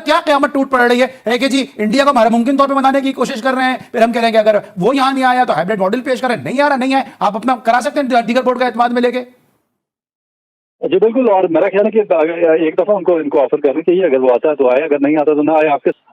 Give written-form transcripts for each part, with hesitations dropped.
क्या क़यामत टूट पड़ रही है कि जी इंडिया को हमारा मुमकिन तौर पे बनाने की कोशिश कर रहे हैं, फिर हम कह रहे हैं कि अगर वो यहां नहीं आया तो हाइब्रिड मॉडल पेश करें, नहीं आ रहा नहीं है, आप अपना करा सकते हैं दीगर बोर्ड का एतमाद में लेके। जी बिल्कुल, और मेरा ख्याल है कि एक दफा इनको ऑफर करनी चाहिए, अगर वो आता है तो आए, अगर नहीं आता तो ना आए।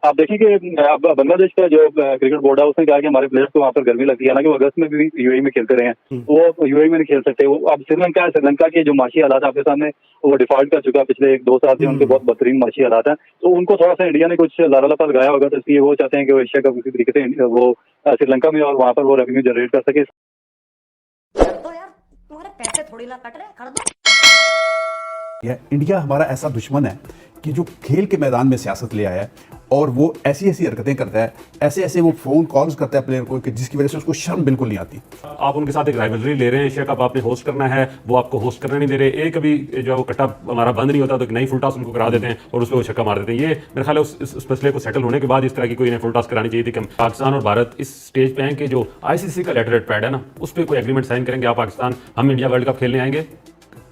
आप देखिए कि अब बांग्लादेश का जो क्रिकेट बोर्ड है उसने कहा कि हमारे प्लेयर्स को वहाँ पर गर्मी लगती है, हालांकि वो अगस्त में भी यूएई में खेलते रहे हैं, वो यूएई में नहीं खेल सकते। वो अब श्रीलंका के जो माशी हालात आपके सामने वो डिफॉल्ट कर चुका है, पिछले 1-2 साल से उनके बहुत बदतरीन माशी हालात हैं, तो उनको थोड़ा सा इंडिया ने कुछ लारा लपा लगाया होगा, तो इसलिए वो चाहते हैं कि वो एशिया कप किसी तरीके से वो श्रीलंका में और वहाँ पर वो रेवेन्यू जनरेट कर सके। तो यार तुम्हारे पैसे थोड़ी ना कट रहे, कर दो। इंडिया हमारा ऐसा दुश्मन है कि जो खेल के मैदान में सियासत ले आया है और वो ऐसी ऐसी हरकतें करता है, ऐसे ऐसे वो फोन कॉल्स करता है प्लेयर को कि जिसकी वजह से उसको शर्म बिल्कुल नहीं आती। आप उनके साथ एक राइवलरी ले रहे हैं, एशिया कप आपने होस्ट करना है, वो आपको होस्ट करने नहीं दे रहे, एक अभी जो है वो कट्टा हमारा बंद नहीं होता तो एक नई फुल टॉस उनको करा देते हैं और उस पर वो छक्का मार देते हैं। ये मेरे ख्याल है उस मसले को सेटल होने के बाद इस तरह की कोई नई फुल टॉस करानी चाहिए थी कि पाकिस्तान और भारत इस स्टेज पे हैं कि जो आईसीसी का लेटरहेड पैड है ना, उस पर कोई एग्रीमेंट साइन करेंगे, आप पाकिस्तान हम इंडिया वर्ल्ड कप खेलने आएंगे,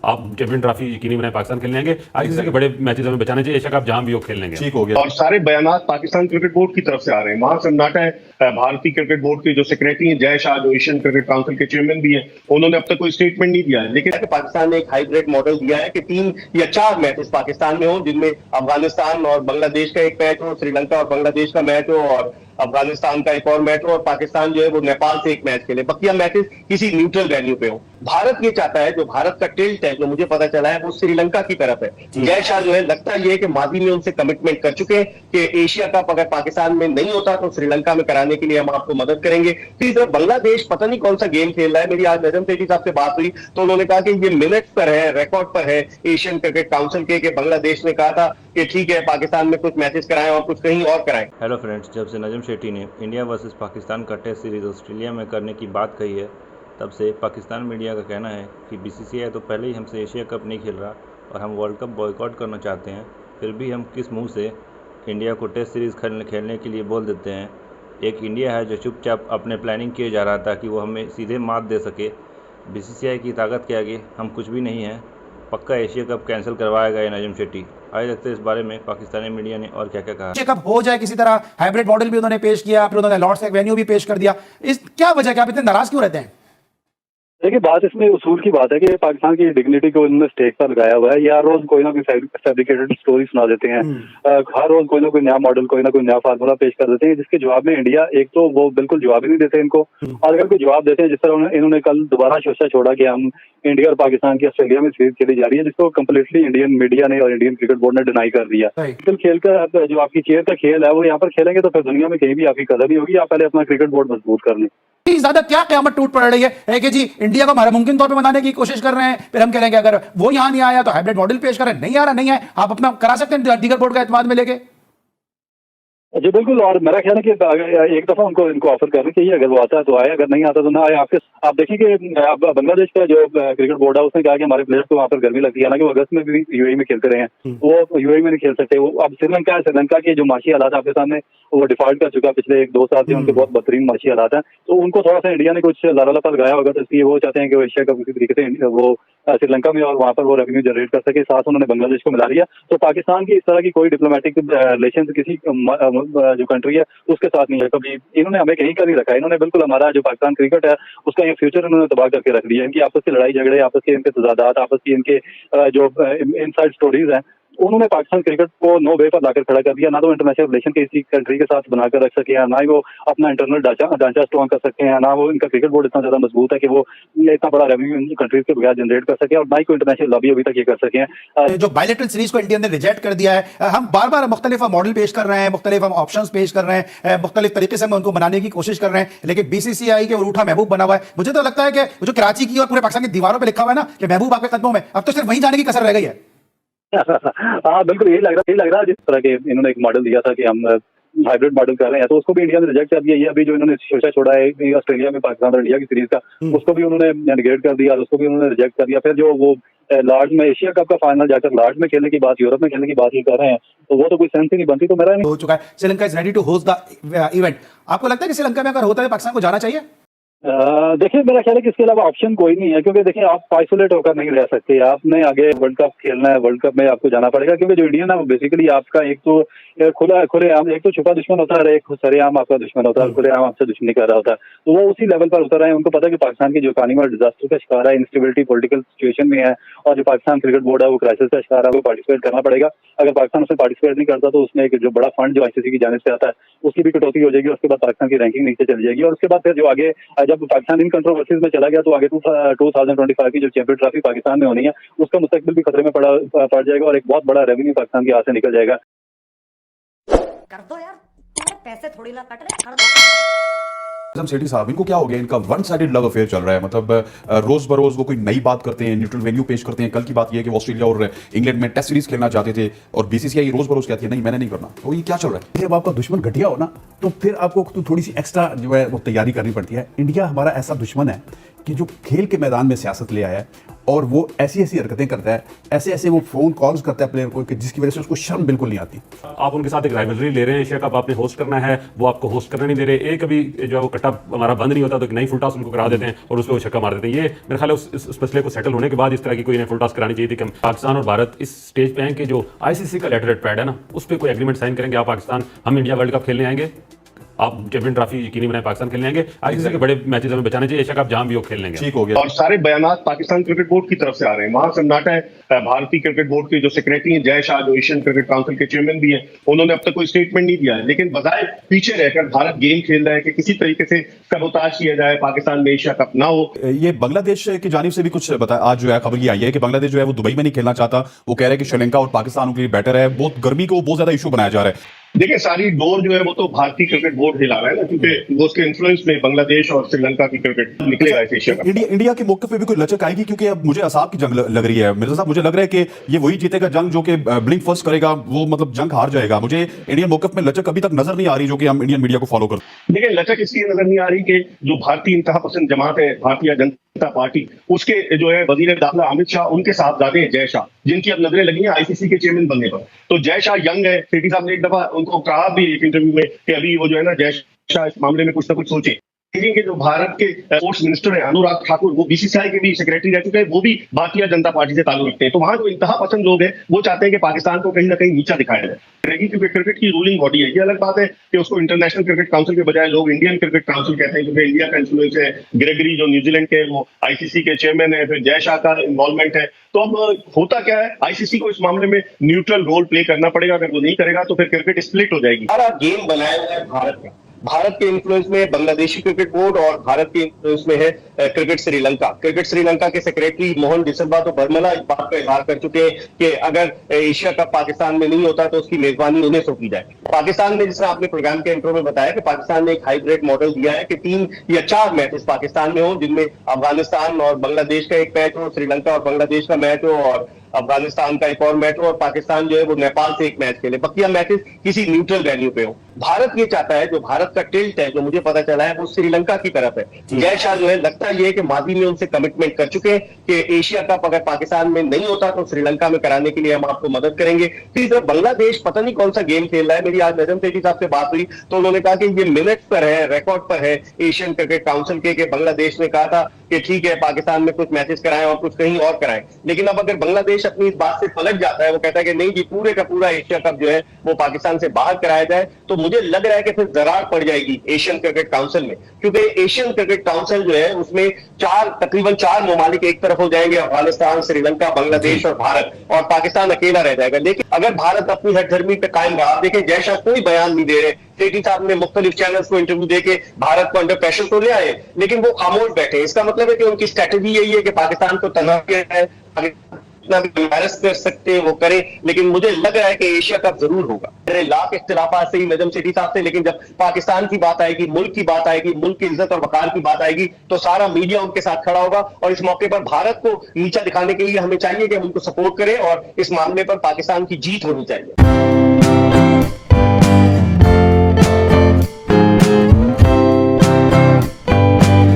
आप चैंपियन ट्रॉफी यकीनी बनाए पाकिस्तान खेलने आएंगे, आईसीसी के बड़े मैचेस हमें बचाने चाहिए, एशिया कप जहां भी हो खेल लेंगे। ठीक हो गया। और सारे बयानात पाकिस्तान क्रिकेट बोर्ड की तरफ से आ रहे हैं, वहां सन्नाटा है। भारतीय क्रिकेट बोर्ड के जो सेक्रेटरी हैं जय शाह, जो एशियन क्रिकेट काउंसिल के चेयरमैन भी हैं, उन्होंने अब तक कोई स्टेटमेंट नहीं दिया है। लेकिन पाकिस्तान ने एक हाइब्रिड मॉडल दिया है कि 3 या 4 मैचेस पाकिस्तान में हो, जिनमें अफगानिस्तान और बांग्लादेश का एक मैच हो, श्रीलंका और बांग्लादेश का मैच हो, और अफगानिस्तान का एक और मैच हो, और पाकिस्तान जो है वो नेपाल से एक मैच खेले। बकिया मैचेस किसी न्यूट्रल वेन्यू पे हो। भारत ये चाहता है, जो भारत का टिल्ट है, जो मुझे पता चला है, वो श्रीलंका की तरफ है। जय शाह जो है, लगता ये है कि माजी में उनसे कमिटमेंट कर चुके हैं कि एशिया कप अगर पाकिस्तान में नहीं होता तो श्रीलंका में कराने के लिए हम आपको मदद करेंगे। तो इधर बांग्लादेश पता नहीं कौन सा गेम खेल रहा है। मेरी आज नजम सेठी साहब से बात हुई तो उन्होंने कहा कि ये मिनट्स पर है, रिकॉर्ड पर है एशियन क्रिकेट काउंसिल के, बांग्लादेश ने कहा था कि ठीक है पाकिस्तान में कुछ मैचेस कराएं और कुछ कहीं और कराएं। हेलो फ्रेंड्स, जब से नजम शेट्टी ने इंडिया वर्सेस पाकिस्तान का टेस्ट सीरीज ऑस्ट्रेलिया में करने की बात कही है, तब से पाकिस्तान मीडिया का कहना है कि बीसीसीआई तो पहले ही हमसे एशिया कप नहीं खेल रहा और हम वर्ल्ड कप बॉयकॉट करना चाहते हैं, फिर भी हम किस मुंह से इंडिया को टेस्ट सीरीज़ खेलने के लिए बोल देते हैं। एक इंडिया है जो चुपचाप अपने प्लानिंग किए जा रहा था कि वो हमें सीधे मात दे सके। बीसीसीआई की ताकत के आगे हम कुछ भी नहीं हैं। पक्का एशिया कप कैंसिल करवाएगा ये नजम शेट्टी। आइए देखते हैं इस बारे में पाकिस्तानी मीडिया ने और क्या क्या कहा। एशिया कप हो जाए किसी तरह, हाइब्रिड मॉडल भी उन्होंने पेश किया, फिर उन्होंने लॉर्ड्स का वेन्यू भी पेश कर दिया। इस क्या वजह, क्या आप इतने नाराज क्यों रहते हैं? देखिए, बात इसमें उसूल की बात है कि पाकिस्तान की डिग्निटी को उन्होंने स्टेक पर लगाया हुआ है। ये हर रोज कोई ना कोई फैब्रिकेटेड स्टोरी सुना देते हैं, हर रोज कोई ना कोई नया मॉडल, कोई ना कोई नया फार्मूला पेश कर देते हैं, जिसके जवाब में इंडिया एक तो वो बिल्कुल जवाब ही नहीं देते इनको, और अगर कोई जवाब देते हैं, जिस तरह इन्होंने कल दोबारा शोषा छोड़ा कि हम इंडिया और पाकिस्तान की ऑस्ट्रेलिया में सीरीज खेली जा रही है, जिसको कम्प्लीटली इंडियन मीडिया ने और इंडियन क्रिकेट बोर्ड ने डिनाई कर दिया। तो खेल का जो आपकी चेयर का खेल है वो यहाँ पर खेलेंगे तो फिर दुनिया में कहीं भी आपकी कदर नहीं होगी। आप पहले अपना क्रिकेट बोर्ड मजबूत कर लें। ज्यादा क्या क़यामत टूट पड़ रही है कि जी इंडिया को हमारा मुमकिन तौर पे बनाने की कोशिश कर रहे हैं, फिर हम कह रहे हैं कि अगर वो यहां नहीं आया तो हाइब्रिड मॉडल पेश करें, नहीं आ रहा नहीं है, आप अपना करा सकते हैं दीगर बोर्ड का एतमाद में लेके। जी बिल्कुल, और मेरा ख्याल है कि एक दफा इनको ऑफर करनी चाहिए, अगर वो आता है तो आए, अगर नहीं आता तो ना आए। आप देखिए कि बांग्लादेश का जो क्रिकेट बोर्ड है उसने कहा कि हमारे प्लेयर्स को वहाँ पर गर्मी लगती है, हालांकि वो अगस्त में भी यूएई में खेलते रहे हैं, वो यूएई में नहीं खेल सकते। वो अब श्रीलंका के जो माशी हालात आपके सामने वो डिफॉल्ट कर चुका है, पिछले 1-2 साल से उनके बहुत बदतरीन माशी हालात हैं, तो उनको थोड़ा सा इंडिया ने कुछ लारा लपा लगाया होगा, तो इसलिए वो चाहते हैं कि वो एशिया कप किसी तरीके से वो श्रीलंका में और वहाँ पर वो रेवेन्यू जनरेट कर सके। साथ उन्होंने बांग्लादेश को मिला लिया, तो पाकिस्तान की इस तरह की कोई डिप्लोमेटिक रिलेशन किसी जो कंट्री है उसके साथ नहीं है। कभी इन्होंने हमें कहीं का नहीं रखा है। इन्होंने बिल्कुल हमारा जो पाकिस्तान क्रिकेट है उसका ये फ्यूचर इन्होंने तबाह करके रख दिया। इनकी आपस की लड़ाई झगड़े, आपस के इनके तजादात, आपस की इनके जो इनसाइड स्टोरीज हैं, उन्होंने पाकिस्तान क्रिकेट को नो वे पर लाकर खड़ा कर दिया। ना तो इंटरनेशनल रिलेशन किसी कंट्री के साथ बनाकर रख सके हैं, ना ही वो अपना इंटरनल ढांचा स्ट्रॉन्ग कर सकते हैं, ना वो इनका क्रिकेट बोर्ड इतना ज्यादा मजबूत है कि वो इतना बड़ा रेवेन्यू कंट्रीज के बगैर जनरेट कर सके, और ना ही कोई इंटरनेशनल लॉबी अभी तक ये कर सके हैं। जो बायलैटरल सीरीज को इंडिया ने रिजेक्ट कर दिया है, हम बार बार मुख्तलिफ मॉडल पेश कर रहे हैं, मुख्तलिफ हम ऑप्शंस पेश कर रहे हैं, मुख्तलिफ तरीके से हम उनको बनाने की कोशिश कर रहे हैं, लेकिन बीसीसीआई के रूठा महबूब बना हुआ है। मुझे तो लगता है कि जो कराची की और पूरे पाकिस्तान की दीवारों पर लिखा हुआ है ना कि महबूब आपके कदमों में, अब तो सिर्फ वहीं जाने की कसर रह गई है। हाँ बिल्कुल, यही लग रहा है। जिस तरह के इन्होंने एक मॉडल दिया था कि हम हाइब्रिड मॉडल कर रहे हैं, तो उसको भी इंडिया ने रिजेक्ट कर दिया। ये अभी जो इन्होंने शोषा छोड़ा है ऑस्ट्रेलिया में पाकिस्तान और इंडिया की सीरीज का, उसको भी उन्होंने नेगेट कर दिया, उसको भी उन्होंने रिजेक्ट कर दिया। फिर जो वो लॉर्ड्स में एशिया कप का फाइनल जाकर लॉर्ड्स में खेलने की बात, यूरोप में खेलने की बात ये कर रहे हैं, तो वो तो कोई सेंस ही नहीं बनती। तो मेरा नहीं हो चुका है, Sri Lanka is ready to host the event. आपको लगता है कि श्रीलंका में अगर होता है पाकिस्तान को जाना चाहिए? देखिए मेरा ख्याल है कि इसके अलावा ऑप्शन कोई नहीं है, क्योंकि देखिए आप आइसोलेट होकर नहीं रह सकते। आपने आगे वर्ल्ड कप खेलना है, वर्ल्ड कप में आपको जाना पड़ेगा, क्योंकि जो इंडियन है वो बेसिकली आपका एक तो खुलेआम, एक तो छुपा दुश्मन होता है, एक सरेआम आपका दुश्मन होता है, खुलेआम आपसे दुश्मनी कर रहा होता है। तो वो उसी लेवल पर उतर रहे हैं। उनको पता है कि पाकिस्तान की जो इकॉनमी और डिजास्टर का शिकार है, इंस्टेबिलिटी पॉलिटिकल सिचुएशन में है, और जो पाकिस्तान क्रिकेट बोर्ड है वो क्राइसिस का शिकार है, वो पार्टिसिपेट करना पड़ेगा। अगर पाकिस्तान उसमें पार्टिसिपेट नहीं करता तो उसमें एक जो बड़ा फंड जो आईसीसी की जानिब से आता है उसकी भी कटौती हो जाएगी। उसके बाद पाकिस्तान की रैंकिंग नीचे चली जाएगी, और उसके बाद फिर जो आगे जब पाकिस्तान इन कंट्रोवर्सीज में चला गया तो आगे 2025 की जो चैंपियन ट्रॉफी पाकिस्तान में होनी है उसका मुस्तकबिल भी खतरे में पड़ जाएगा, और एक बहुत बड़ा रेवेन्यू पाकिस्तान के हाथ से निकल जाएगा। कर दो यार, तुम्हारे पैसे थोड़ी ना कट रहे, कर दो। आजम सेठी साहब, इनको क्या हो गया? इनका वन साइडेड लव अफेयर चल रहा है। मतलब रोज बरोज वो कोई नई बात करते हैं, न्यूट्रल वेन्यू पेश करते हैं। कल की बात ये है कि वो ऑस्ट्रेलिया और इंग्लैंड में टेस्ट सीरीज खेलना चाहते थे और बीसीसीआई रोज बरोज कहती है नहीं मैंने नहीं करना। तो ये क्या चल रहा है? जब आपका दुश्मन घटिया हो ना तो फिर आपको तो थोड़ी सी एक्स्ट्रा जो है वो तैयारी करनी पड़ती है। इंडिया हमारा ऐसा दुश्मन है कि जो खेल के मैदान में सियासत ले आया है और वो ऐसी ऐसी हरकतें करता है, ऐसे ऐसे वो फोन कॉल्स करता है प्लेयर को कि जिसकी वजह से उसको शर्म बिल्कुल नहीं आती। आप उनके साथ एक राइवलरी ले रहे हैं, एशिया कप आपने होस्ट करना है, वो आपको होस्ट करने नहीं दे रहे। एक अभी जो है वो कट्टा हमारा बंद नहीं होता तो एक नई फुल टॉस उनको करा देते हैं और उस पर वो छक्का मार देते हैं। ये मेरे ख्याल है उस मसले को सेटल होने के बाद इस तरह की कोई नई फुल टॉस करानी चाहिए थी कि पाकिस्तान और भारत इस स्टेज पे हैं कि जो आईसीसी का लेटर पैड है ना उस पर कोई एग्रीमेंट साइन करेंगे। आप पाकिस्तान, हम इंडिया वर्ल्ड कप खेलने आएंगे, आप चैंपियन ट्रॉफी यकीनी बनाए पाकिस्तान खेलने आएंगे। आईसीसी के बड़े मैचेस हमें बचाने चाहिए, एशिया कप जहां भी हो खेल लेंगे। ठीक हो गया। और सारे बयानात पाकिस्तान क्रिकेट बोर्ड की तरफ से आ रहे हैं। वहां सन्नाटा है। भारतीय क्रिकेट बोर्ड के जो सेक्रेटरी हैं जय शाह, जो एशियन क्रिकेट काउंसिल के चेयरमैन भी हैं, उन्होंने अब तक कोई स्टेटमेंट नहीं दिया है। लेकिन बजाय पीछे रहकर भारत गेम खेल रहा है कि किसी तरीके से सबोताज किया जाए, पाकिस्तान में एशिया कप ना हो। ये बांग्लादेश की जानिब से भी कुछ बताया। आज जो है खबर ये आई है कि बांग्लादेश जो है वो दुबई में नहीं खेलना चाहता। वो कह रहे हैं कि श्रीलंका और पाकिस्तान के लिए बेटर है। बहुत गर्मी को बहुत ज्यादा इशू बनाया जा रहा है। देखिए सारी डोर जो है वो तो भारतीय क्रिकेट बोर्ड हिला रहा है ना, क्योंकि वो उसके इन्फ्लुएंस में बांग्लादेश और श्रीलंका की क्रिकेट निकलेगा इस एशिया कप। इंडिया के मौके पे भी कोई लचक आएगी? क्योंकि अब मुझे असाब की जंग लग रही है मिर्जा साहब। मुझे लग रहा है कि ये वही जीतेगा जंग जो कि ब्लिंक फर्स्ट करेगा, वो मतलब जंग हार जाएगा। मुझे इंडियन मौकफ में लचक अभी तक नजर नहीं आ रही जो कि हम इंडियन मीडिया को फॉलो करते। देखिए लचक इसलिए नजर नहीं आ रही कि जो भारतीय इंतहा पसंद जमात है, भारतीय जनता पार्टी, उसके जो है वजीर दाखिला अमित शाह, उनके साहबजादे हैं जय शाह, जिनकी अब नजरें लगी हैं आईसीसी के चेयरमैन बनने पर। तो जय शाह यंग है। सेठी साहब ने एक दफा उनको कहा भी एक इंटरव्यू में कि अभी वो जो है ना जय शाह इस मामले में कुछ ना कुछ सोचे। कि जो भारत के स्पोर्ट्स मिनिस्टर हैं अनुराग ठाकुर, वो बीसीसीआई के भी सेक्रेटरी रह चुके हैं, वो भी भारतीय जनता पार्टी से ताल्लुक रखते हैं। तो वहां जो इंतहा पसंद लोग हैं वो चाहते हैं कि पाकिस्तान को कहीं ना कहीं नीचा दिखाया जाए, क्योंकि क्रिकेट की रूलिंग बॉडी है। ये अलग बात है कि उसको इंटरनेशनल क्रिकेट काउंसिल के बजाय लोग इंडियन क्रिकेट काउंसिल कहते हैं, क्योंकि इंडिया का इन्फ्लुएंस है। ग्रेगरी जो न्यूजीलैंड के वो आईसीसी के चेयरमैन है, फिर जय शाह का इन्वॉल्वमेंट है। तो अब होता क्या है, आईसीसी को इस मामले में न्यूट्रल रोल प्ले करना पड़ेगा। अगर वो नहीं करेगा तो फिर क्रिकेट स्प्लिट हो जाएगी। सारा गेम बनाया हुआ है भारत में। भारत के इन्फ्लुएंस में बांग्लादेशी क्रिकेट बोर्ड और भारत के इन्फ्लुएंस में है क्रिकेट श्रीलंका। क्रिकेट श्रीलंका के सेक्रेटरी मोहन डिसल्वा तो बर्मला इस बात का इजहार कर चुके हैं कि अगर एशिया कप पाकिस्तान में नहीं होता तो उसकी मेजबानी उन्हें सौंपी जाए। पाकिस्तान में, जिसने आपने प्रोग्राम के इंट्रो में बताया कि पाकिस्तान ने एक हाइब्रिड मॉडल दिया है कि 3 या 4 मैचेस पाकिस्तान में हो, जिनमें अफगानिस्तान और बांग्लादेश का एक मैच हो, श्रीलंका और बांग्लादेश का मैच हो, और अफगानिस्तान का एक और मैच हो, और पाकिस्तान जो है वो नेपाल से एक मैच खेले। बकिया मैचेस किसी न्यूट्रल वेन्यू पे हो। भारत ये चाहता है, जो भारत का टिल्ट है, जो मुझे पता चला है, वो श्रीलंका की तरफ है। जय शाह जो है, लगता ये है कि माजी में उनसे कमिटमेंट कर चुके हैं कि एशिया कप अगर पाकिस्तान में नहीं होता तो श्रीलंका में कराने के लिए हम आपको मदद करेंगे। फिर जब बांग्लादेश पता नहीं कौन सा गेम खेल रहा है, मेरी आज नजम सेठी साहब से बात हुई तो उन्होंने कहा कि ये मिनट्स पर है, रिकॉर्ड पर है एशियन क्रिकेट काउंसिल के, बांग्लादेश ने कहा था कि ठीक है पाकिस्तान में कुछ मैचेस कराएं और कुछ कहीं और कराएं। लेकिन अब अगर बांग्लादेश अपनी इस बात से पलट जाता है, वो कहता है कि नहीं जी पूरे का पूरा एशिया कप जो है वो पाकिस्तान से बाहर कराया जाए, तो मुझे लग रहा है कि फिर दरार पड़ जाएगी एशियन क्रिकेट काउंसिल में। क्योंकि एशियन क्रिकेट काउंसिल जो है उसमें तकरीबन 4 ममालिक एक तरफ हो जाएंगे, अफगानिस्तान, श्रीलंका, बांग्लादेश और भारत, और पाकिस्तान अकेला रह जाएगा। लेकिन अगर भारत अपनी हठधर्मी पे कायम रहा, देखें जय शाह कोई बयान नहीं दे रहे, सेठी साहब ने मुख्तलिफ चैनल्स को इंटरव्यू देके भारत को अंडर प्रेशर तो ले आए, लेकिन वो खामोश बैठे। इसका मतलब है कि उनकी स्ट्रेटेजी यही है कि पाकिस्तान को तनाव किया है, जितना भी एम्बैरस कर सकते हैं वो करें। लेकिन मुझे लग रहा है कि एशिया कप जरूर होगा। मेरे लाख इख्तिलाफात से ही नजम सेठी साहब से, लेकिन जब पाकिस्तान की बात आएगी, मुल्क की बात आएगी, मुल्क की इज्जत और वकार की बात आएगी, तो सारा मीडिया उनके साथ खड़ा होगा। और इस मौके पर भारत को नीचा दिखाने के लिए हमें चाहिए कि हम उनको सपोर्ट करें और इस मामले पर पाकिस्तान की जीत होनी चाहिए।